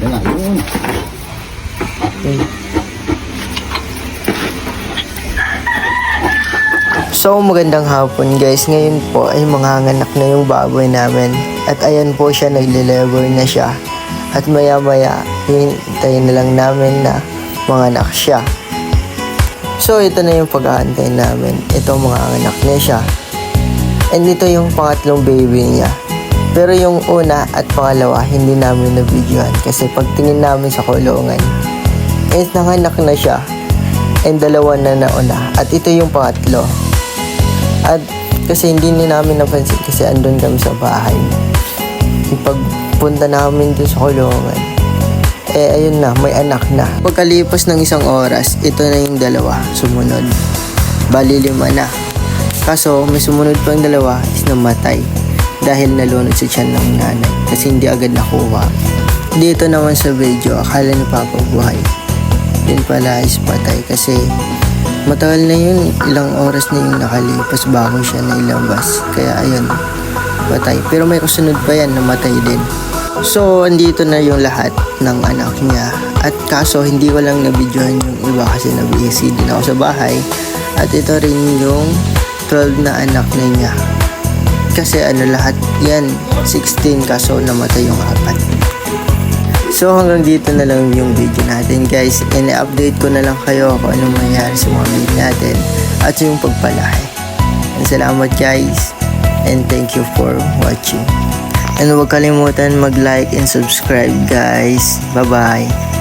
na yun. Okay. So magandang hapon guys. Ngayon po ay manganganak na yung baboy namin. At ayan po siya, nagle-labor na siya. At maya maya, hintayin na lang namin na manganak siya. So ito na yung pag-aantay namin. Ito manganganak na siya. And ito yung pangatlong baby niya. Pero yung una at pangalawa, hindi namin na-videohan. Kasi pagtingin namin sa kulungan, nanganak na siya. And dalawa na nauna. At ito yung pangatlo. At kasi hindi namin napansin kasi andun kami sa bahay. Pagpunta namin dun sa kulungan, ayun na, may anak na. Pagkalipas ng isang oras, ito na yung dalawa, sumunod. Bali 5 na. Kaso may sumunod pa yung dalawa is namatay. Dahil nalunod sa tiyan ng nanay kasi hindi agad nakuha. Dito naman sa video, akala ni Papa buhay. Yun pala is patay kasi matagal na yun, ilang oras na yung nakalipas bago siya nailabas. Kaya ayun, patay. Pero may kasunod pa yan, namatay din. So, andito na yung lahat ng anak niya. At kaso, hindi ko lang na-videohan yung iba kasi na-busy din ako sa bahay. At ito rin yung 12 na anak na niya. Kasi lahat yan, 16 kaso namatay yung 4. So hanggang dito na lang yung video natin guys. And i-update ko na lang kayo kung anong mangyari sa mga video natin at yung pagpalahi. And salamat guys. And thank you for watching. And huwag kalimutan mag-like and subscribe guys. Bye bye.